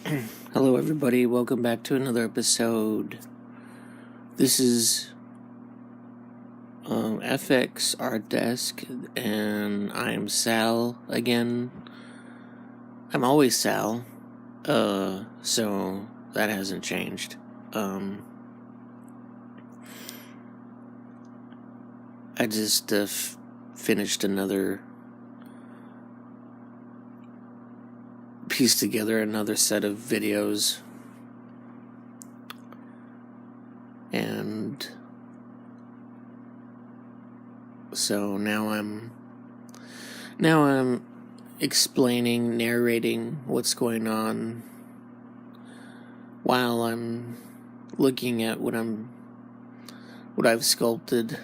Hello, everybody. Welcome back to another episode. This is FX Art Desk, and I am Sal again. I'm always Sal, so that hasn't changed. I just finished pieced together another set of videos, and so now I'm narrating what's going on while I'm looking at what I've sculpted.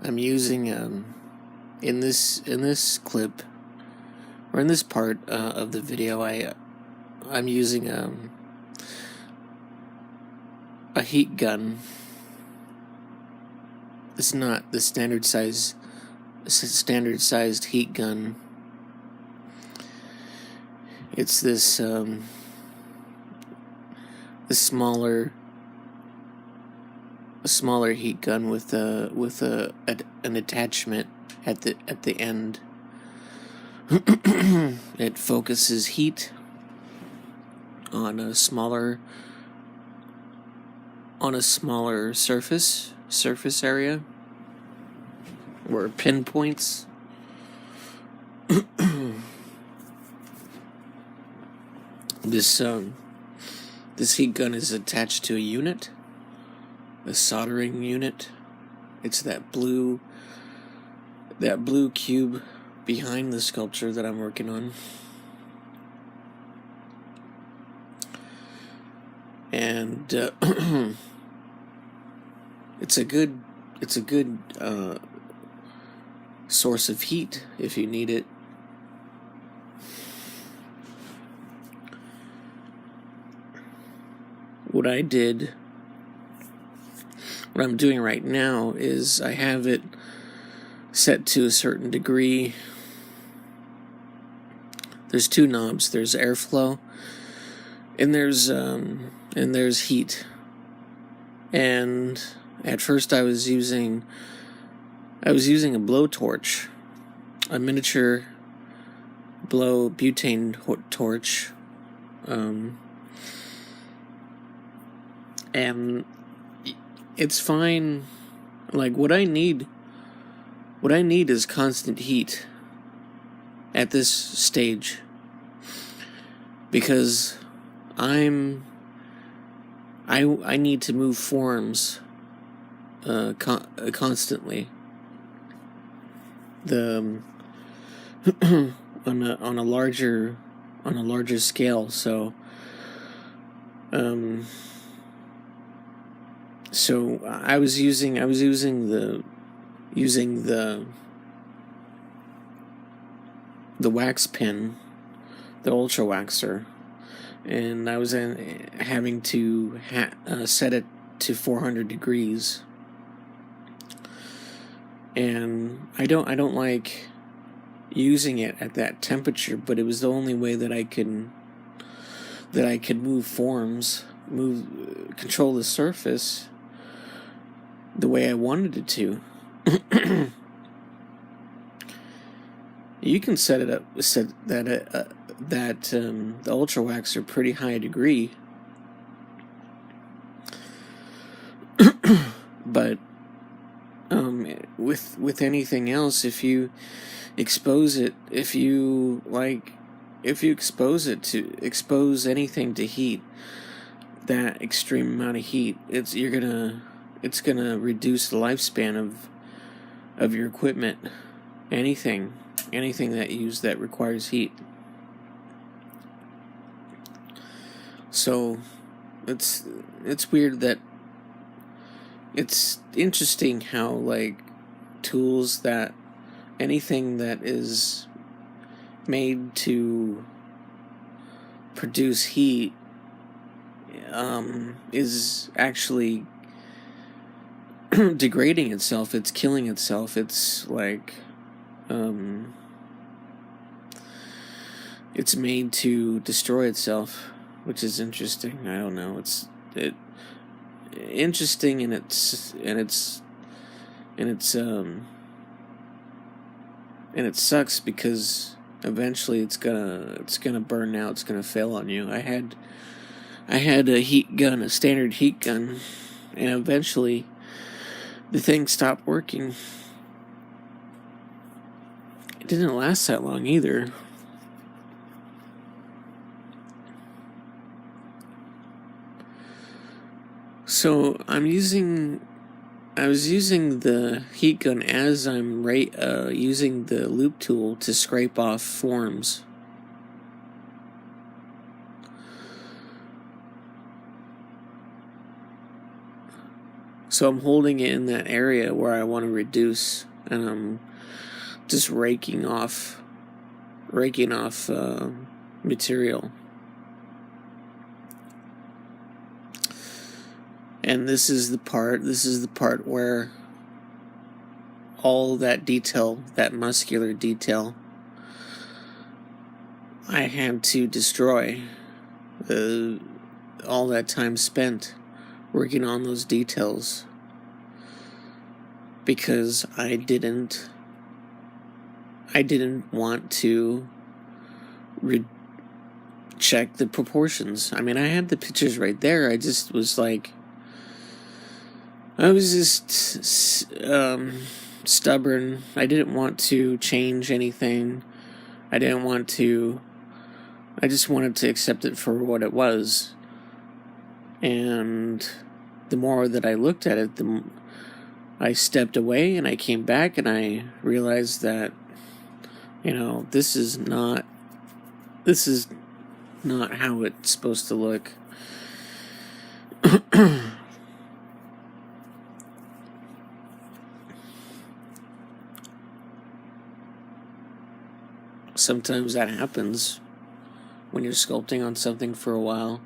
I'm using in this clip, or in this part of the video, I'm using a heat gun. It's not the standard sized heat gun. It's this smaller heat gun with an attachment at the end. It focuses heat on a smaller surface area, or pinpoints. This heat gun is attached to a soldering unit. It's that blue cube behind the sculpture that I'm working on. And it's a good source of heat if you need it. What I'm doing right now is I have it set to a certain degree. There's two knobs. There's airflow, and there's heat. And at first I was using a blowtorch, a miniature butane torch, and it's fine. Like, what I need is constant heat at this stage, because I need to move forms constantly. On a larger scale. So I was using the wax pen, the ultra waxer, and I was having to set it to 400 degrees. And I don't like using it at that temperature, but it was the only way that I could move forms, control the surface the way I wanted it to. You can set the ultra waxer pretty high degree, but with anything else, if you expose anything to heat, that extreme amount of heat, it's gonna reduce the lifespan of your equipment. Anything that requires heat. So it's weird that it's interesting how, like, tools that anything that is made to produce heat is actually degrading itself. It's killing itself. It's like it's made to destroy itself, which is interesting. I don't know. It's interesting, and it sucks because eventually it's gonna burn out. It's gonna fail on you. I had a heat gun, a standard heat gun, and eventually the thing stopped working. It didn't last that long either. So I was using the heat gun as I'm using the loop tool to scrape off forms. So I'm holding it in that area where I want to reduce, and I'm just raking off material. And this is the part where all that detail, that muscular detail, I had to destroy. All that time spent working on those details, because I didn't want to check the proportions. I mean, I had the pictures right there. I just was like, I was just stubborn. I didn't want to change anything. I just wanted to accept it for what it was. And the more that I looked at it, I stepped away, and I came back, and I realized that, this is not how it's supposed to look. Sometimes that happens when you're sculpting on something for a while.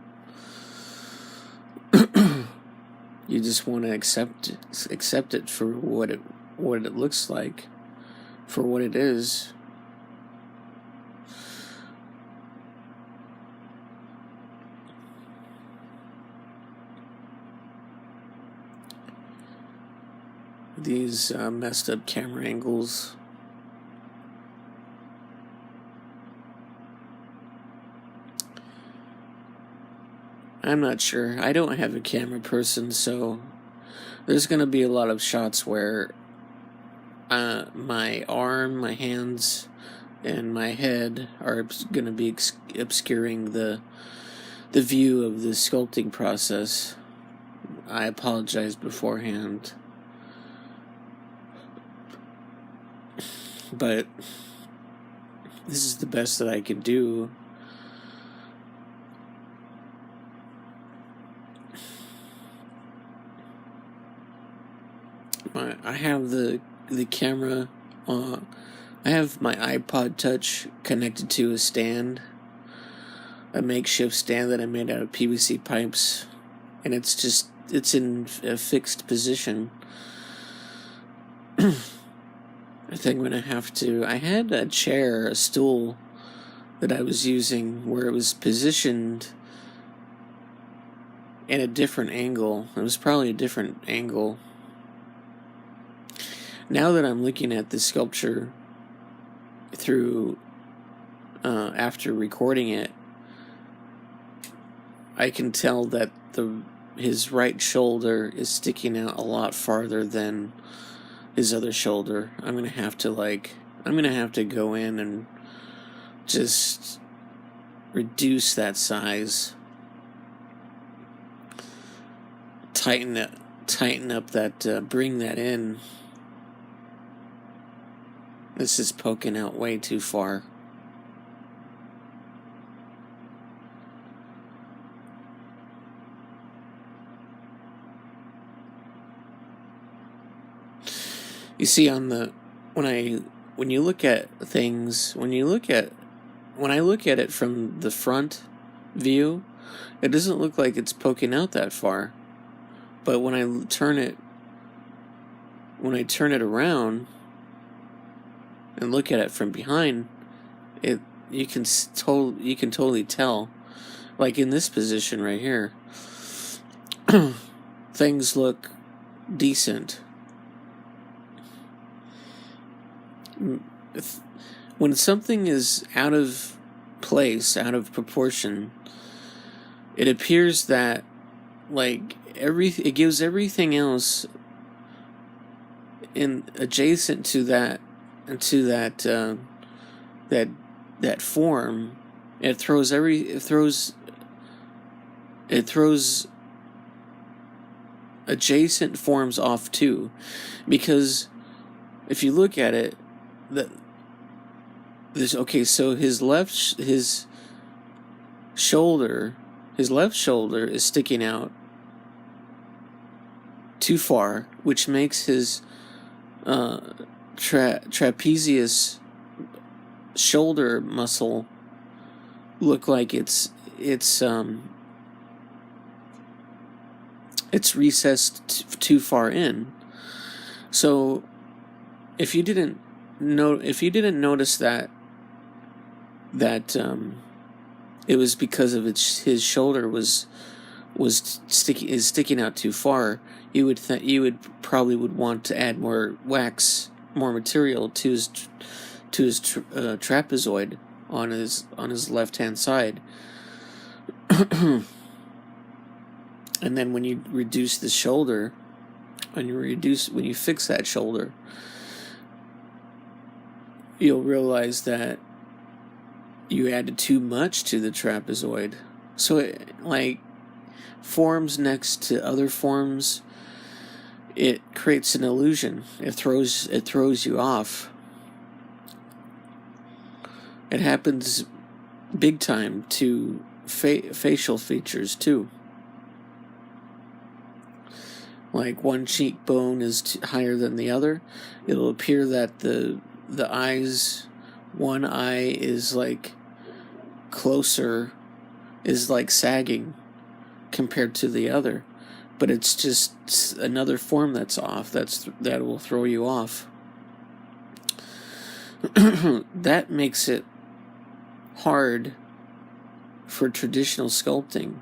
You just want to accept it for what it looks like, for what it is. These messed up camera angles. I'm not sure. I don't have a camera person, so there's going to be a lot of shots where my arm, my hands, and my head are going to be obscuring the view of the sculpting process. I apologize beforehand. But this is the best that I can do. I have the camera. I have my iPod Touch connected to a stand, a makeshift stand that I made out of PVC pipes, and it's in a fixed position. I think I'm gonna have to. I had a stool that I was using where it was positioned in a different angle. It was probably a different angle. Now that I'm looking at the sculpture through, after recording it, I can tell that his right shoulder is sticking out a lot farther than his other shoulder. I'm gonna have to go in and just reduce that size, tighten up that, bring that in. This is poking out way too far. You see, when I look at it from the front view, it doesn't look like it's poking out that far. But when I turn it around and look at it from behind, you can totally tell, like in this position right here, things look decent. When something is out of place, out of proportion, it appears that like it gives everything else in adjacent to that that form. It throws adjacent forms off too, because if you look at it, so his left shoulder is sticking out too far, which makes his trapezius shoulder muscle look like it's recessed too far in. So if you didn't notice that it was because of his shoulder was sticking out too far, you would probably want to add more material to his trapezoid on his left hand side. And then when you reduce the shoulder, when you fix that shoulder, you'll realize that you added too much to the trapezoid. So it, like, forms next to other forms, it creates an illusion. It throws you off. It happens big time to facial features too. Like one cheekbone is higher than the other. It'll appear that the eyes, one eye is like closer, is like sagging compared to the other, but it's just another form that's off. That will throw you off. That makes it hard for traditional sculpting.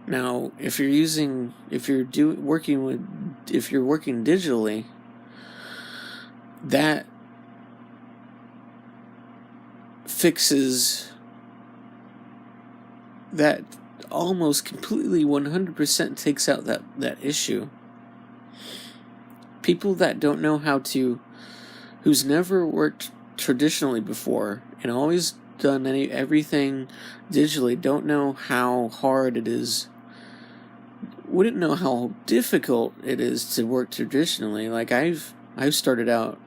Now, if you're working digitally, that fixes that, almost completely 100% takes out that issue. People that don't know who's never worked traditionally before and always done everything digitally, don't know how hard it is, wouldn't know how difficult it is to work traditionally. Like I've started out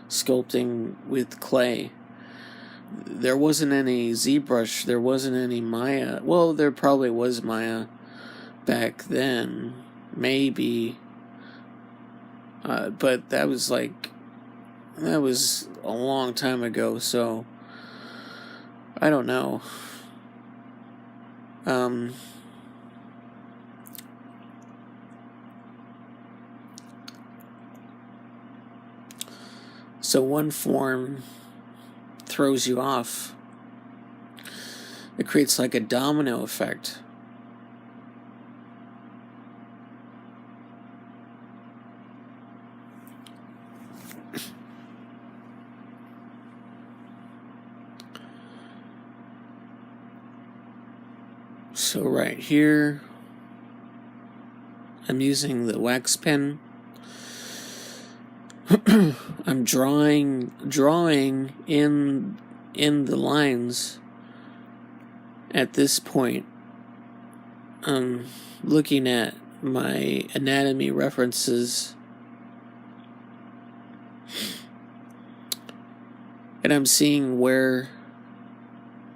sculpting with clay. There wasn't any ZBrush, there wasn't any Maya. Well, there probably was Maya back then, maybe, but that was a long time ago, so I don't know. So one form throws you off. It creates like a domino effect. So right here, I'm using the wax pen. I'm drawing in the lines at this point. I'm looking at my anatomy references, and I'm seeing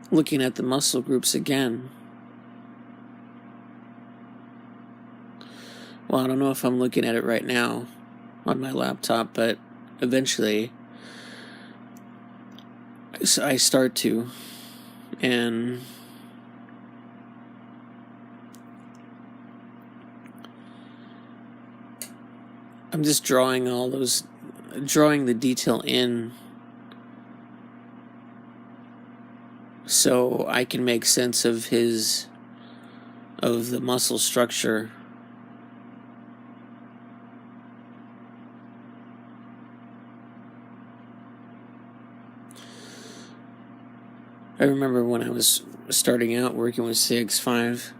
looking at the muscle groups again. Well, I don't know if I'm looking at it right now on my laptop, but eventually I start to, and I'm just drawing the detail in so I can make sense of the muscle structure. I remember when I was starting out working with CX5,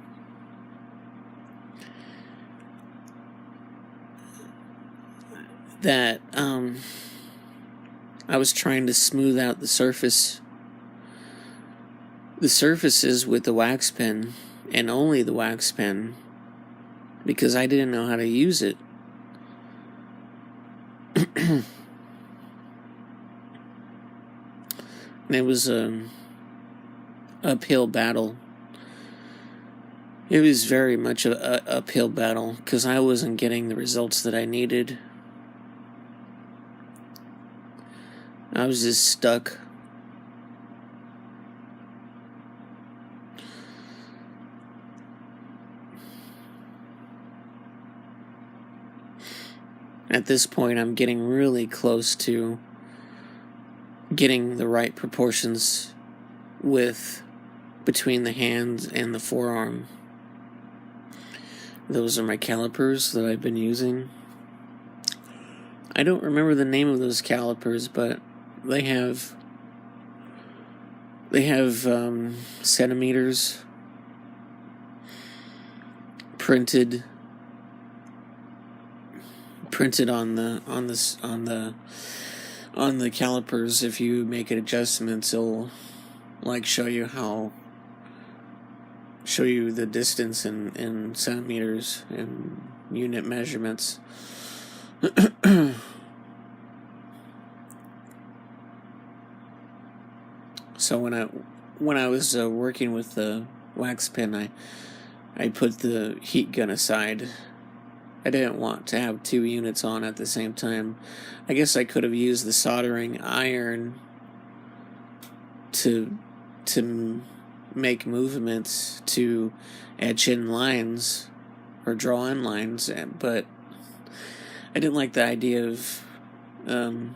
that I was trying to smooth out the surfaces with the wax pen, and only the wax pen, because I didn't know how to use it. And it was an uphill battle. It was very much an uphill battle, because I wasn't getting the results that I needed. I was just stuck. At this point, I'm getting really close to getting the right proportions between the hands and the forearm. Those are my calipers that I've been using. I don't remember the name of those calipers, but they have centimeters printed on the calipers. If you make adjustments, it'll show you the distance in centimeters and unit measurements. So when I was working with the wax pen, I put the heat gun aside. I didn't want to have 2 units on at the same time. I guess I could have used the soldering iron to make movements to etch in lines or draw in lines, but I didn't like the idea of the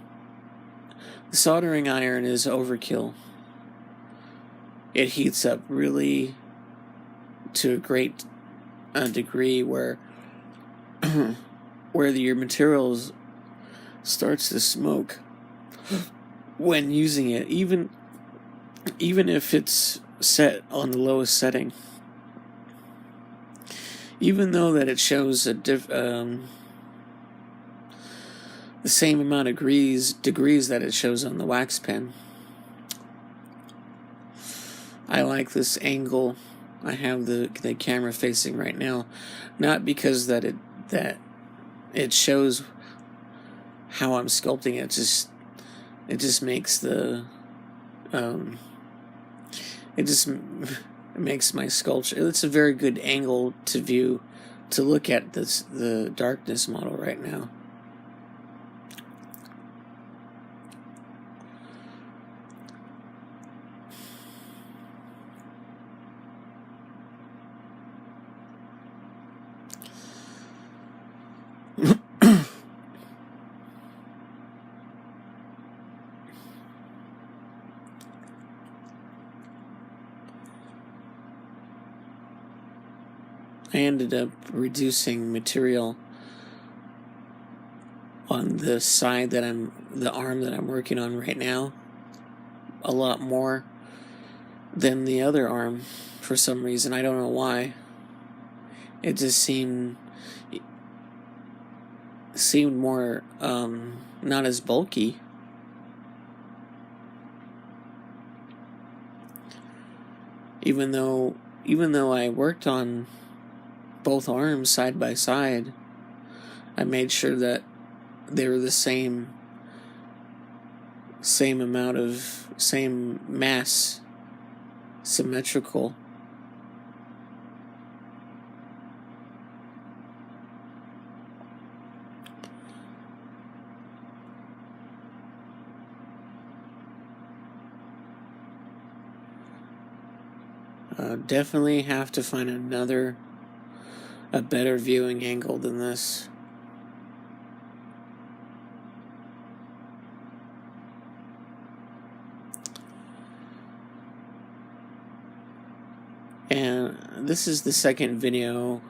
soldering iron is overkill. It heats up really to a great degree where your materials starts to smoke when using it, even if it's set on the lowest setting. Even though that it shows the same amount of degrees that it shows on the wax pen. I like this angle. I have the camera facing right now, not because that it shows how I'm sculpting it. It just makes makes my sculpture. It's a very good angle to look at the darkness model right now. I ended up reducing material on the side the arm that I'm working on right now, a lot more than the other arm for some reason. I don't know why. It just seemed more not as bulky. Even though I worked on both arms side by side, I made sure that they were the same amount of same mass, symmetrical. Definitely have to find a better viewing angle than this. this is the second video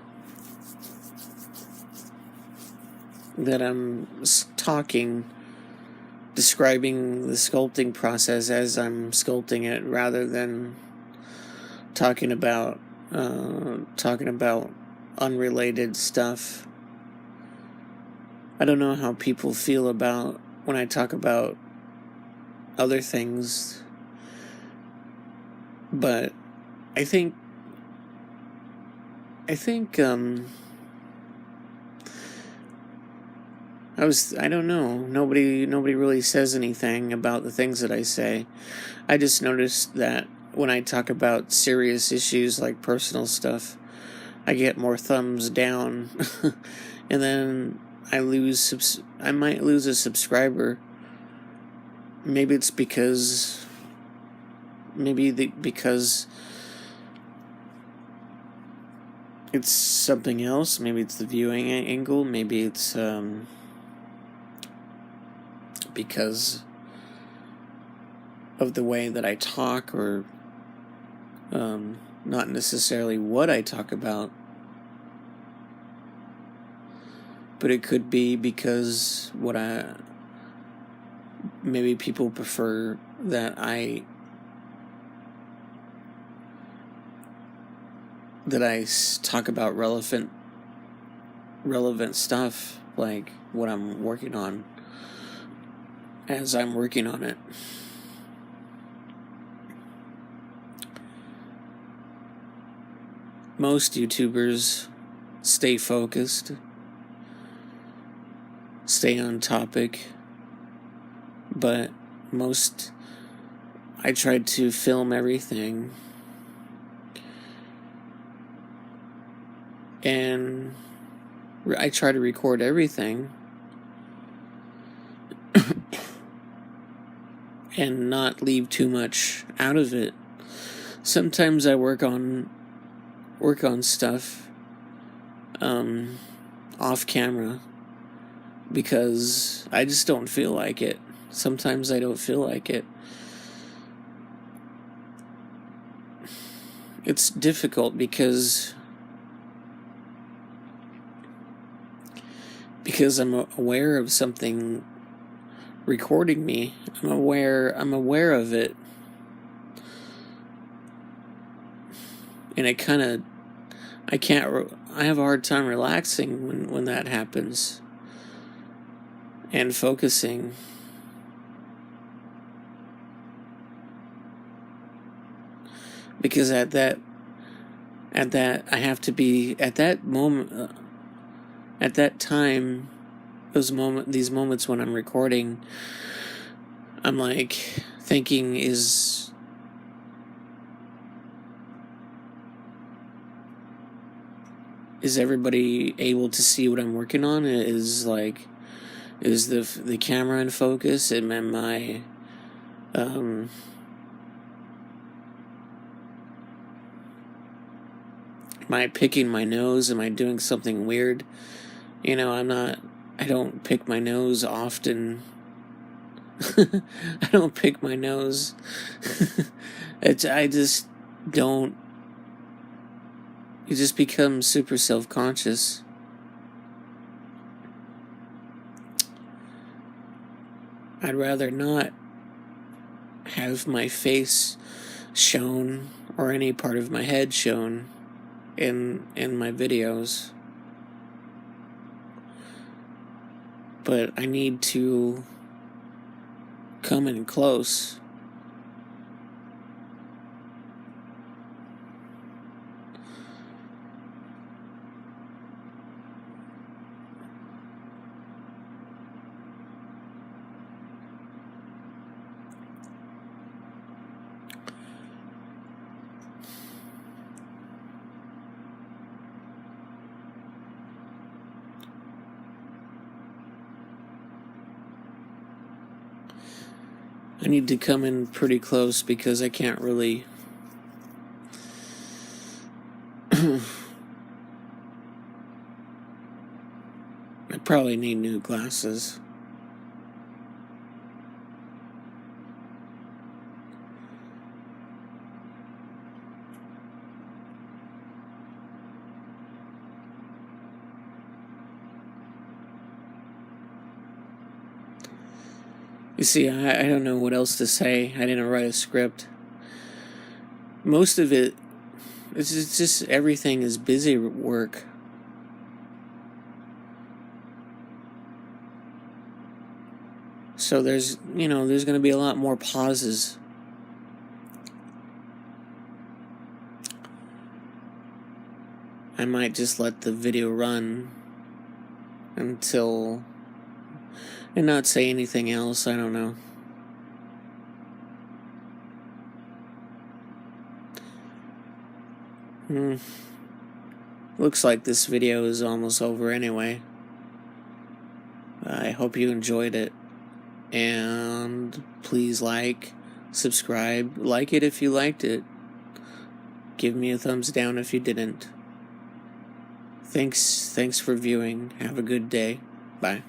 that I'm describing the sculpting process as I'm sculpting it, rather than talking about unrelated stuff. I don't know how people feel about when I talk about other things, but I think I don't know. Nobody really says anything about the things that I say. I just noticed that when I talk about serious issues like personal stuff, I get more thumbs down, and then I might lose a subscriber. Maybe it's because it's something else. Maybe it's the viewing angle. Maybe it's because of the way that I talk, or not necessarily what I talk about, but it could be because maybe people prefer that I talk about relevant stuff, like what I'm working on as I'm working on it. Most YouTubers stay focused, stay on topic, but I tried to film everything, and I try to record everything and not leave too much out of it. Sometimes I work on stuff off camera because I just don't feel like it. Sometimes I don't feel like it. It's difficult because I'm aware of something recording me. I'm aware of it, and I have a hard time relaxing when that happens and focusing. Because at that I have to be at that moment, at that time, these moments when I'm recording, I'm like thinking, is everybody able to see what I'm working on? Is the camera in focus? Am I picking my nose? Am I doing something weird? I don't pick my nose often. I don't pick my nose. I just don't. You just become super self-conscious. I'd rather not have my face shown or any part of my head shown in my videos. But I need to come in close. I need to come in pretty close because I can't really I probably need new glasses. You see, I don't know what else to say. I didn't write a script. Most of it, it's just everything is busy work. So there's going to be a lot more pauses. I might just let the video run until, and not say anything else. I don't know. Looks like this video is almost over anyway. I hope you enjoyed it. And please subscribe, like it if you liked it. Give me a thumbs down if you didn't. Thanks for viewing. Have a good day. Bye.